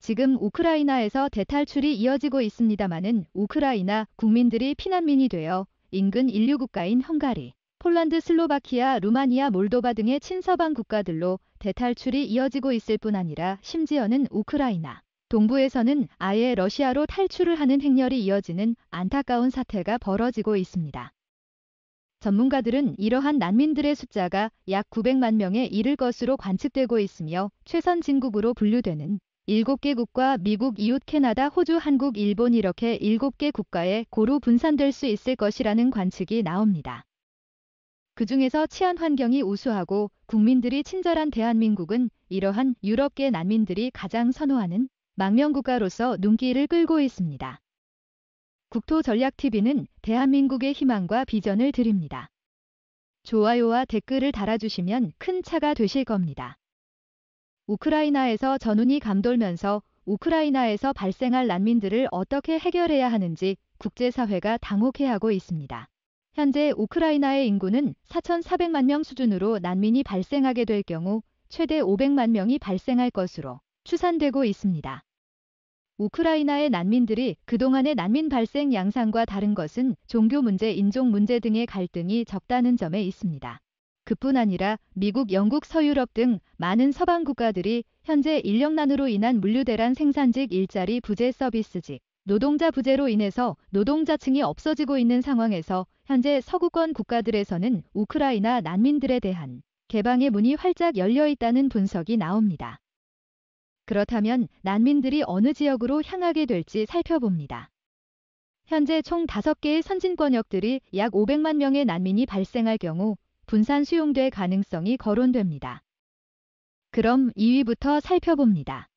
지금 우크라이나에서 대탈출이 이어지고 있습니다마는 우크라이나 국민들이 피난민이 되어 인근 인류 국가인 헝가리, 폴란드, 슬로바키아, 루마니아, 몰도바 등의 친서방 국가들로 대탈출이 이어지고 있을 뿐 아니라 심지어는 우크라이나 동부에서는 아예 러시아로 탈출을 하는 행렬이 이어지는 안타까운 사태가 벌어지고 있습니다. 전문가들은 이러한 난민들의 숫자가 약 900만 명에 이를 것으로 관측되고 있으며 최선 진국으로 분류되는 7개 국가 미국, 이웃, 캐나다, 호주, 한국, 일본 이렇게 7개 국가에 고루 분산될 수 있을 것이라는 관측이 나옵니다. 그중에서 치안 환경이 우수하고 국민들이 친절한 대한민국은 이러한 유럽계 난민들이 가장 선호하는 망명국가로서 눈길을 끌고 있습니다. 국토전략TV는 대한민국의 희망과 비전을 드립니다. 좋아요와 댓글을 달아주시면 큰 차가 되실 겁니다. 우크라이나에서 전운이 감돌면서 우크라이나에서 발생할 난민들을 어떻게 해결해야 하는지 국제사회가 당혹해하고 있습니다. 현재 우크라이나의 인구는 4,400만 명 수준으로 난민이 발생하게 될 경우 최대 500만 명이 발생할 것으로 추산되고 있습니다. 우크라이나의 난민들이 그동안의 난민 발생 양상과 다른 것은 종교 문제, 인종 문제 등의 갈등이 적다는 점에 있습니다. 그뿐 아니라 미국, 영국, 서유럽 등 많은 서방 국가들이 현재 인력난으로 인한 물류대란 생산직 일자리 부재 서비스직, 노동자 부재로 인해서 노동자층이 없어지고 있는 상황에서 현재 서구권 국가들에서는 우크라이나 난민들에 대한 개방의 문이 활짝 열려 있다는 분석이 나옵니다. 그렇다면 난민들이 어느 지역으로 향하게 될지 살펴봅니다. 현재 총 5개의 선진권역들이 약 500만 명의 난민이 발생할 경우 분산 수용될 가능성이 거론됩니다. 그럼 2위부터 살펴봅니다.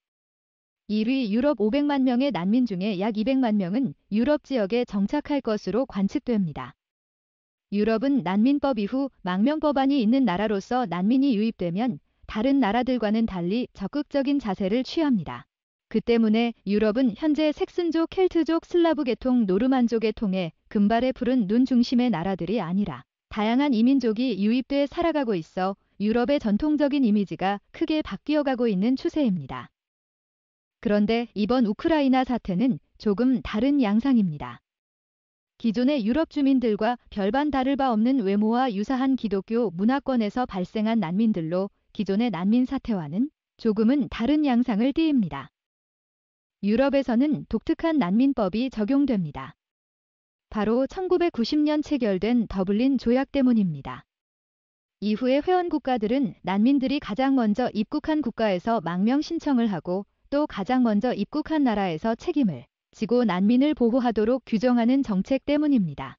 1위 유럽 500만 명의 난민 중에 약 200만 명은 유럽 지역에 정착할 것으로 관측됩니다. 유럽은 난민법 이후 망명법안이 있는 나라로서 난민이 유입되면 다른 나라들과는 달리 적극적인 자세를 취합니다. 그 때문에 유럽은 현재 색슨족, 켈트족, 슬라브 계통, 노르만족 계통의 금발의 푸른 눈 중심의 나라들이 아니라 다양한 이민족이 유입돼 살아가고 있어 유럽의 전통적인 이미지가 크게 바뀌어가고 있는 추세입니다. 그런데 이번 우크라이나 사태는 조금 다른 양상입니다. 기존의 유럽 주민들과 별반 다를 바 없는 외모와 유사한 기독교 문화권에서 발생한 난민들로 기존의 난민 사태와는 조금은 다른 양상을 띠입니다. 유럽에서는 독특한 난민법이 적용됩니다. 바로 1990년 체결된 더블린 조약 때문입니다. 이후에 회원국가들은 난민들이 가장 먼저 입국한 국가에서 망명 신청을 하고 또 가장 먼저 입국한 나라에서 책임을 지고 난민을 보호하도록 규정하는 정책 때문입니다.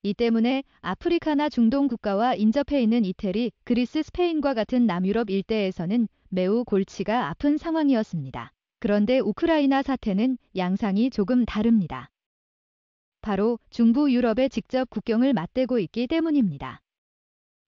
이 때문에 아프리카나 중동 국가와 인접해 있는 이태리, 그리스, 스페인과 같은 남유럽 일대에서는 매우 골치가 아픈 상황이었습니다. 그런데 우크라이나 사태는 양상이 조금 다릅니다. 바로 중부 유럽에 직접 국경을 맞대고 있기 때문입니다.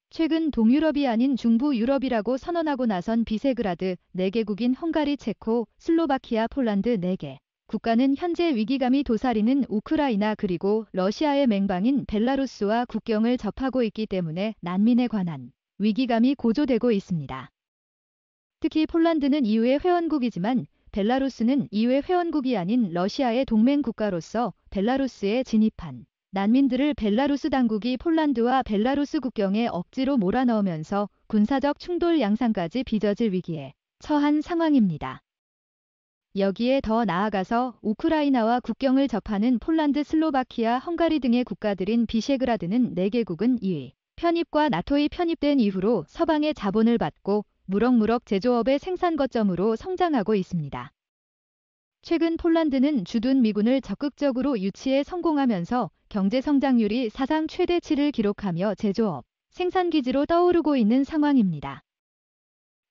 최근 동유럽이 아닌 중부 유럽이라고 선언하고 나선 비세그라드 4개국인 헝가리, 체코, 슬로바키아, 폴란드 4개 국가는 현재 위기감이 도사리는 우크라이나 그리고 러시아의 맹방인 벨라루스와 국경을 접하고 있기 때문에 난민에 관한 위기감이 고조되고 있습니다. 특히 폴란드는 EU의 회원국이지만 벨라루스는 EU의 회원국이 아닌 러시아의 동맹 국가로서 벨라루스에 진입한 난민들을 벨라루스 당국이 폴란드와 벨라루스 국경에 억지로 몰아넣으면서 군사적 충돌 양상까지 빚어질 위기에 처한 상황입니다. 여기에 더 나아가서 우크라이나와 국경을 접하는 폴란드, 슬로바키아, 헝가리 등의 국가들인 비셰그라드는 4개국은 EU 편입과 나토에 편입된 이후로 서방의 자본을 받고 무럭무럭 제조업의 생산 거점으로 성장하고 있습니다. 최근 폴란드는 주둔 미군을 적극적으로 유치에 성공하면서 경제 성장률이 사상 최대치를 기록하며 제조업, 생산기지로 떠오르고 있는 상황입니다.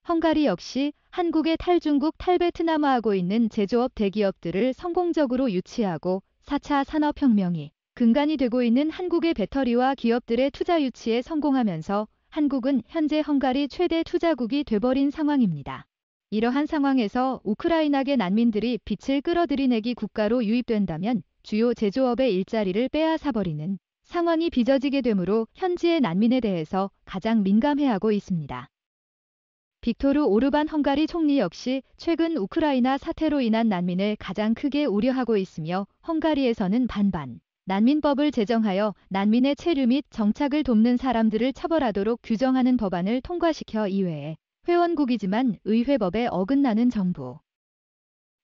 헝가리 역시 한국의 탈중국, 탈베트남화하고 있는 제조업 대기업들을 성공적으로 유치하고 4차 산업혁명이 근간이 되고 있는 한국의 배터리와 기업들의 투자 유치에 성공하면서 한국은 현재 헝가리 최대 투자국이 돼버린 상황입니다. 이러한 상황에서 우크라이나계 난민들이 빛을 끌어들이내기 국가로 유입된다면 주요 제조업의 일자리를 빼앗아버리는 상황이 빚어지게 되므로 현지의 난민에 대해서 가장 민감해하고 있습니다. 빅토르 오르반 헝가리 총리 역시 최근 우크라이나 사태로 인한 난민을 가장 크게 우려하고 있으며 헝가리에서는 반반 난민법을 제정하여 난민의 체류 및 정착을 돕는 사람들을 처벌하도록 규정하는 법안을 통과시켜 이외에 회원국이지만 의회법에 어긋나는 정부.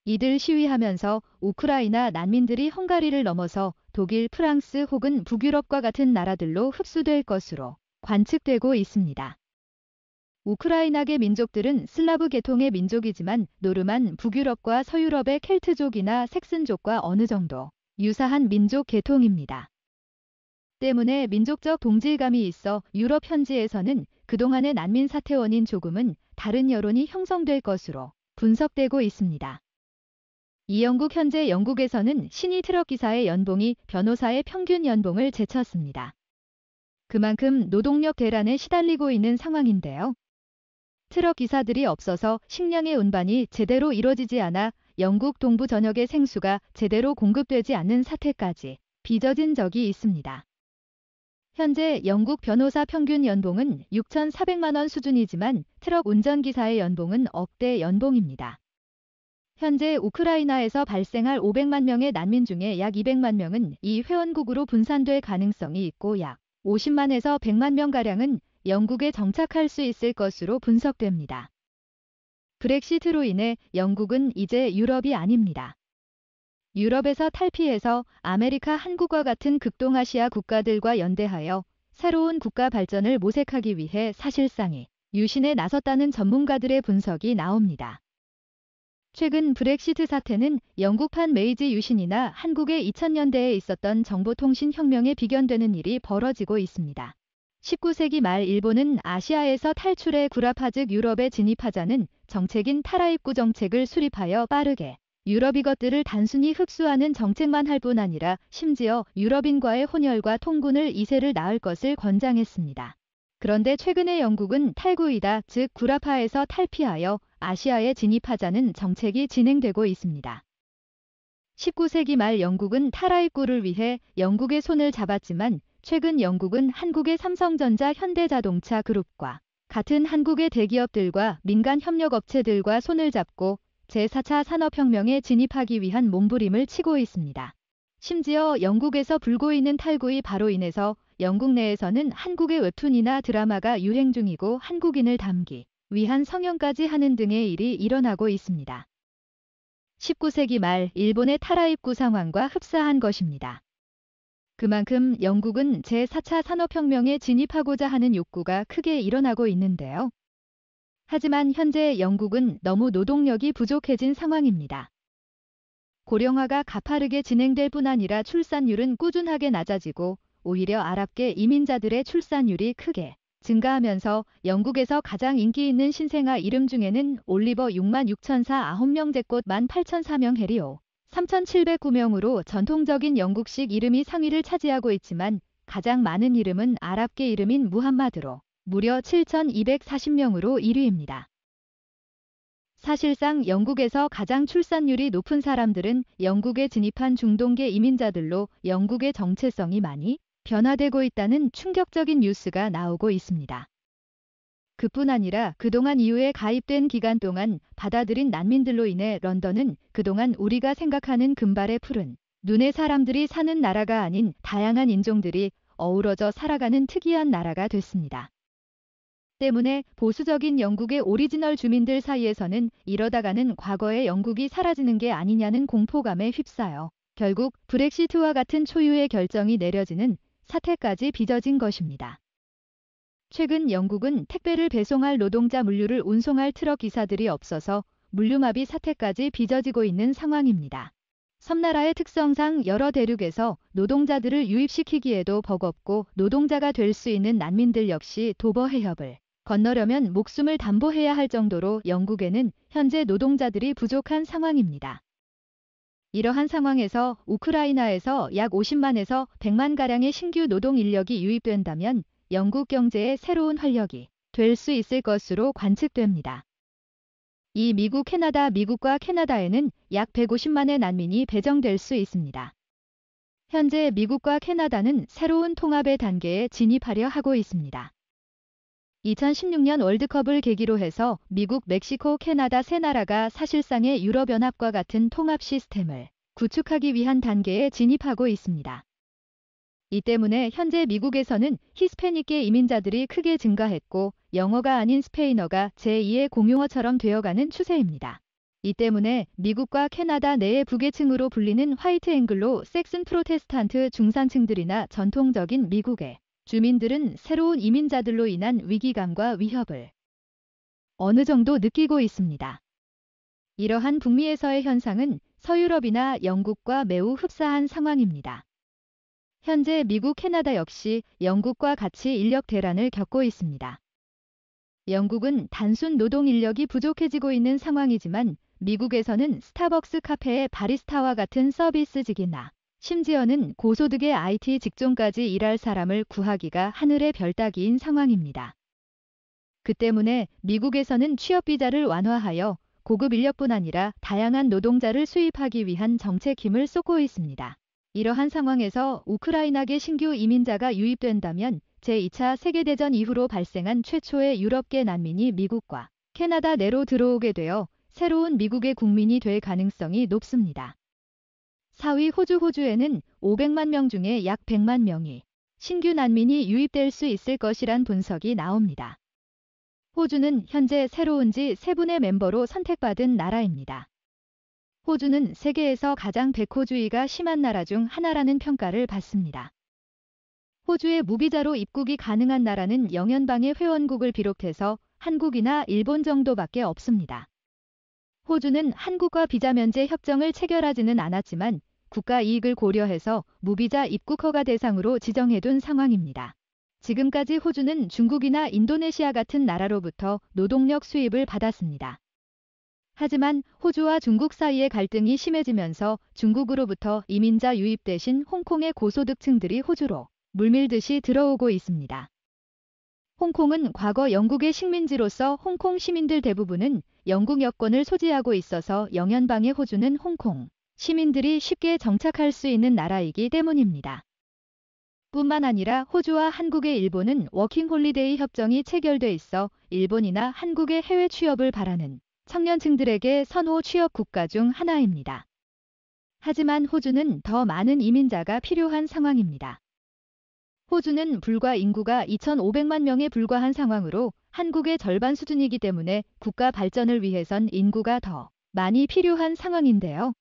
이들 시위하면서 우크라이나 난민들이 헝가리를 넘어서 독일, 프랑스 혹은 북유럽과 같은 나라들로 흡수될 것으로 관측되고 있습니다. 우크라이나계 민족들은 슬라브 계통의 민족이지만 노르만 북유럽과 서유럽의 켈트족이나 색슨족과 어느 정도 유사한 민족 계통입니다. 때문에 민족적 동질감이 있어 유럽 현지에서는 그동안의 난민 사태 원인 조금은 다른 여론이 형성될 것으로 분석되고 있습니다. 이 영국 현재 영국에서는 신이 트럭 기사의 연봉이 변호사의 평균 연봉을 제쳤습니다. 그만큼 노동력 대란에 시달리고 있는 상황인데요. 트럭 기사들이 없어서 식량의 운반이 제대로 이뤄지지 않아 영국 동부 전역의 생수가 제대로 공급되지 않는 사태까지 빚어진 적이 있습니다. 현재 영국 변호사 평균 연봉은 6,400만 원 수준이지만 트럭 운전기사의 연봉은 억대 연봉입니다. 현재 우크라이나에서 발생할 500만 명의 난민 중에 약 200만 명은 이 회원국으로 분산될 가능성이 있고 약 50만에서 100만 명가량은 영국에 정착할 수 있을 것으로 분석됩니다. 브렉시트로 인해 영국은 이제 유럽이 아닙니다. 유럽에서 탈피해서 아메리카 한국과 같은 극동아시아 국가들과 연대하여 새로운 국가 발전을 모색하기 위해 사실상의 유신에 나섰다는 전문가들의 분석이 나옵니다. 최근 브렉시트 사태는 영국판 메이지 유신이나 한국의 2000년대에 있었던 정보통신혁명에 비견되는 일이 벌어지고 있습니다. 19세기 말 일본은 아시아에서 탈출해 구라파 즉 유럽에 진입하자는 정책인 탈아입구 정책을 수립하여 빠르게 유럽 이것들을 단순히 흡수하는 정책만 할 뿐 아니라 심지어 유럽인과의 혼혈과 통군을 2세를 낳을 것을 권장했습니다. 그런데 최근에 영국은 탈구이다 즉 구라파에서 탈피하여 아시아에 진입하자는 정책이 진행되고 있습니다. 19세기 말 영국은 탈아입구를 위해 영국의 손을 잡았지만 최근 영국은 한국의 삼성전자 현대자동차 그룹과 같은 한국의 대기업들과 민간 협력업체들과 손을 잡고 제4차 산업혁명에 진입하기 위한 몸부림을 치고 있습니다. 심지어 영국에서 불고 있는 탈구이 바로 인해서 영국 내에서는 한국의 웹툰이나 드라마가 유행 중이고 한국인을 담기 위한 성형까지 하는 등의 일이 일어나고 있습니다. 19세기 말 일본의 탈아입구 상황과 흡사한 것입니다. 그만큼 영국은 제4차 산업혁명에 진입하고자 하는 욕구가 크게 일어나고 있는데요. 하지만 현재 영국은 너무 노동력이 부족해진 상황입니다. 고령화가 가파르게 진행될 뿐 아니라 출산율은 꾸준하게 낮아지고 오히려 아랍계 이민자들의 출산율이 크게 증가하면서 영국에서 가장 인기 있는 신생아 이름 중에는 올리버 66,004 9명 제꽃 18,004명 해리오 3,709명으로 전통적인 영국식 이름이 상위를 차지하고 있지만 가장 많은 이름은 아랍계 이름인 무함마드로 무려 7,240명으로 1위입니다. 사실상 영국에서 가장 출산율이 높은 사람들은 영국에 진입한 중동계 이민자들로 영국의 정체성이 많이 변화되고 있다는 충격적인 뉴스가 나오고 있습니다. 그뿐 아니라 그동안 이후에 가입된 기간 동안 받아들인 난민들로 인해 런던은 그동안 우리가 생각하는 금발의 푸른 눈의 사람들이 사는 나라가 아닌 다양한 인종들이 어우러져 살아가는 특이한 나라가 됐습니다. 때문에 보수적인 영국의 오리지널 주민들 사이에서는 이러다가는 과거의 영국이 사라지는 게 아니냐는 공포감에 휩싸여 결국 브렉시트와 같은 초유의 결정이 내려지는 사태까지 빚어진 것입니다. 최근 영국은 택배를 배송할 노동자 물류를 운송할 트럭 기사들이 없어서 물류마비 사태까지 빚어지고 있는 상황입니다. 섬나라의 특성상 여러 대륙에서 노동자들을 유입시키기에도 버겁고 노동자가 될 수 있는 난민들 역시 도버 해협을 건너려면 목숨을 담보해야 할 정도로 영국에는 현재 노동자들이 부족한 상황입니다. 이러한 상황에서 우크라이나에서 약 50만에서 100만가량의 신규 노동 인력이 유입된다면 영국 경제의 새로운 활력이 될 수 있을 것으로 관측됩니다. 이 미국과 캐나다에는 약 150만의 난민이 배정될 수 있습니다. 현재 미국과 캐나다는 새로운 통합의 단계에 진입하려 하고 있습니다. 2016년 월드컵을 계기로 해서 미국, 멕시코, 캐나다 세 나라가 사실상의 유럽연합과 같은 통합 시스템을 구축하기 위한 단계에 진입하고 있습니다. 이 때문에 현재 미국에서는 히스패닉계 이민자들이 크게 증가했고 영어가 아닌 스페인어가 제2의 공용어처럼 되어가는 추세입니다. 이 때문에 미국과 캐나다 내의 북계층으로 불리는 화이트 앵글로 섹슨 프로테스탄트 중산층들이나 전통적인 미국의 주민들은 새로운 이민자들로 인한 위기감과 위협을 어느 정도 느끼고 있습니다. 이러한 북미에서의 현상은 서유럽이나 영국과 매우 흡사한 상황입니다. 현재 미국, 캐나다 역시 영국과 같이 인력 대란을 겪고 있습니다. 영국은 단순 노동 인력이 부족해지고 있는 상황이지만 미국에서는 스타벅스 카페의 바리스타와 같은 서비스직이나 심지어는 고소득의 IT 직종까지 일할 사람을 구하기가 하늘의 별 따기인 상황입니다. 그 때문에 미국에서는 취업비자를 완화하여 고급 인력뿐 아니라 다양한 노동자를 수입하기 위한 정책 힘을 쏟고 있습니다. 이러한 상황에서 우크라이나계 신규 이민자가 유입된다면 제2차 세계대전 이후로 발생한 최초의 유럽계 난민이 미국과 캐나다 내로 들어오게 되어 새로운 미국의 국민이 될 가능성이 높습니다. 4위 호주에는 500만 명 중에 약 100만 명이 신규 난민이 유입될 수 있을 것이란 분석이 나옵니다. 호주는 현재 새로운 G7의 멤버로 선택받은 나라입니다. 호주는 세계에서 가장 백호주의가 심한 나라 중 하나라는 평가를 받습니다. 호주에 무비자로 입국이 가능한 나라는 영연방의 회원국을 비롯해서 한국이나 일본 정도밖에 없습니다. 호주는 한국과 비자 면제 협정을 체결하지는 않았지만 국가 이익을 고려해서 무비자 입국 허가 대상으로 지정해둔 상황입니다. 지금까지 호주는 중국이나 인도네시아 같은 나라로부터 노동력 수입을 받았습니다. 하지만 호주와 중국 사이의 갈등이 심해지면서 중국으로부터 이민자 유입 대신 홍콩의 고소득층들이 호주로 물밀듯이 들어오고 있습니다. 홍콩은 과거 영국의 식민지로서 홍콩 시민들 대부분은 영국 여권을 소지하고 있어서 영연방의 호주는 홍콩 시민들이 쉽게 정착할 수 있는 나라이기 때문입니다. 뿐만 아니라 호주와 한국의 일본은 워킹홀리데이 협정이 체결돼 있어 일본이나 한국의 해외 취업을 바라는 청년층들에게 선호 취업 국가 중 하나입니다. 하지만 호주는 더 많은 이민자가 필요한 상황입니다. 호주는 불과 인구가 2,500만 명에 불과한 상황으로 한국의 절반 수준이기 때문에 국가 발전을 위해선 인구가 더 많이 필요한 상황인데요.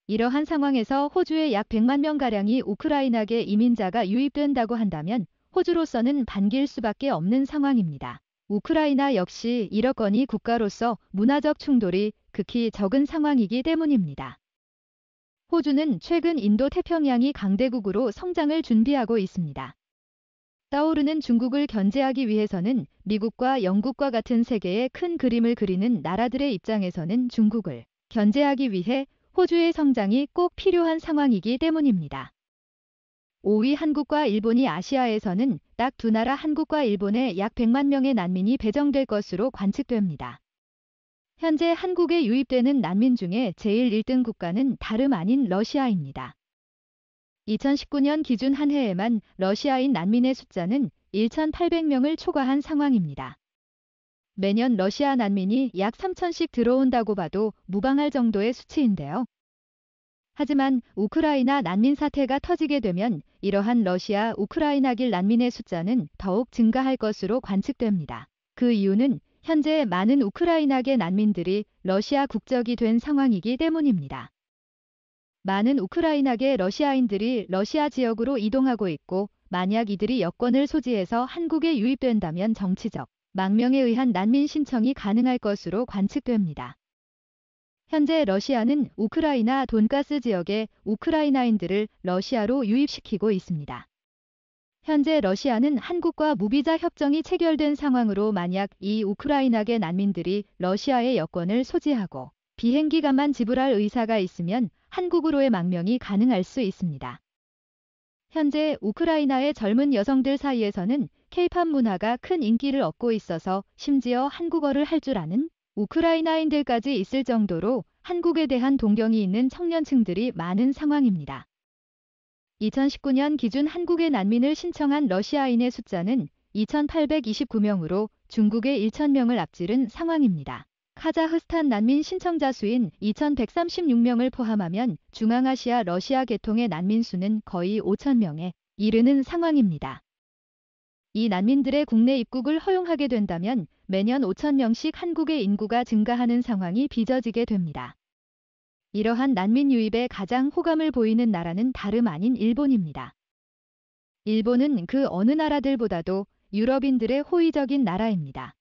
이러한 상황에서 호주에 약 100만 명가량이 우크라이나계 이민자가 유입된다고 한다면 호주로서는 반길 수밖에 없는 상황입니다. 우크라이나 역시 이러거니 국가로서 문화적 충돌이 극히 적은 상황이기 때문입니다. 호주는 최근 인도-태평양이 강대국으로 성장을 준비하고 있습니다. 떠오르는 중국을 견제하기 위해서는 미국과 영국과 같은 세계의 큰 그림을 그리는 나라들의 입장에서는 중국을 견제하기 위해 호주의 성장이 꼭 필요한 상황이기 때문입니다. 5위 한국과 일본이 아시아에서는 딱 두 나라 한국과 일본에 약 100만 명의 난민이 배정될 것으로 관측됩니다. 현재 한국에 유입되는 난민 중에 제일 1등 국가는 다름 아닌 러시아입니다. 2019년 기준 한 해에만 러시아인 난민의 숫자는 1,800명을 초과한 상황입니다. 매년 러시아 난민이 약 3,000씩 들어온다고 봐도 무방할 정도의 수치인데요. 하지만 우크라이나 난민 사태가 터지게 되면 이러한 러시아, 우크라이나길 난민의 숫자는 더욱 증가할 것으로 관측됩니다. 그 이유는 현재 많은 우크라이나계 난민들이 러시아 국적이 된 상황이기 때문입니다. 많은 우크라이나계 러시아인들이 러시아 지역으로 이동하고 있고 만약 이들이 여권을 소지해서 한국에 유입된다면 정치적 망명에 의한 난민 신청이 가능할 것으로 관측됩니다. 현재 러시아는 우크라이나 돈가스 지역의 우크라이나인들을 러시아로 유입시키고 있습니다. 현재 러시아는 한국과 무비자 협정이 체결된 상황으로 만약 이 우크라이나계 난민들이 러시아의 여권을 소지하고 비행기값만 지불할 의사가 있으면 한국으로의 망명이 가능할 수 있습니다. 현재 우크라이나의 젊은 여성들 사이에서는 K-팝 문화가 큰 인기를 얻고 있어서 심지어 한국어를 할 줄 아는 우크라이나인들까지 있을 정도로 한국에 대한 동경이 있는 청년층들이 많은 상황입니다. 2019년 기준 한국에 난민을 신청한 러시아인의 숫자는 2,829명으로 중국의 1,000명을 앞지른 상황입니다. 카자흐스탄 난민 신청자 수인 2,136명을 포함하면 중앙아시아 러시아 계통의 난민 수는 거의 5,000명에 이르는 상황입니다. 이 난민들의 국내 입국을 허용하게 된다면 매년 5,000명씩 한국의 인구가 증가하는 상황이 빚어지게 됩니다. 이러한 난민 유입에 가장 호감을 보이는 나라는 다름 아닌 일본입니다. 일본은 그 어느 나라들보다도 유럽인들의 호의적인 나라입니다.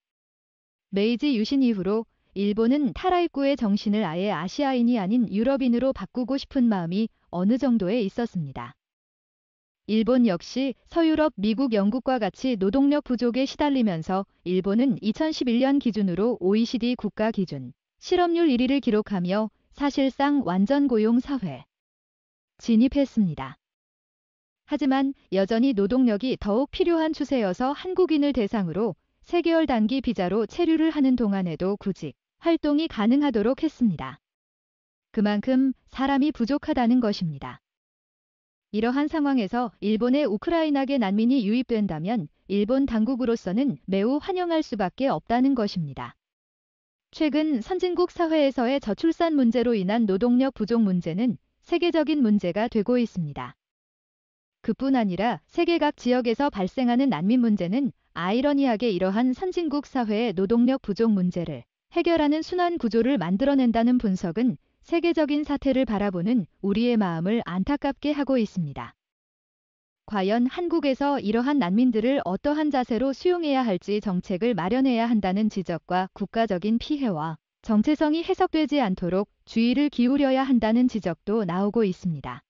메이지 유신 이후로 일본은 탈아입구의 정신을 아예 아시아인이 아닌 유럽인으로 바꾸고 싶은 마음이 어느 정도에 있었습니다. 일본 역시 서유럽, 미국, 영국과 같이 노동력 부족에 시달리면서 일본은 2011년 기준으로 OECD 국가 기준 실업률 1위를 기록하며 사실상 완전 고용 사회 진입했습니다. 하지만 여전히 노동력이 더욱 필요한 추세여서 한국인을 대상으로 3개월 단기 비자로 체류를 하는 동안에도 구직 활동이 가능하도록 했습니다. 그만큼 사람이 부족하다는 것입니다. 이러한 상황에서 일본에 우크라이나계 난민이 유입된다면 일본 당국으로서는 매우 환영할 수밖에 없다는 것입니다. 최근 선진국 사회에서의 저출산 문제로 인한 노동력 부족 문제는 세계적인 문제가 되고 있습니다. 그뿐 아니라 세계 각 지역에서 발생하는 난민 문제는 아이러니하게 이러한 선진국 사회의 노동력 부족 문제를 해결하는 순환 구조를 만들어낸다는 분석은 세계적인 사태를 바라보는 우리의 마음을 안타깝게 하고 있습니다. 과연 한국에서 이러한 난민들을 어떠한 자세로 수용해야 할지 정책을 마련해야 한다는 지적과 국가적인 피해와 정체성이 해석되지 않도록 주의를 기울여야 한다는 지적도 나오고 있습니다.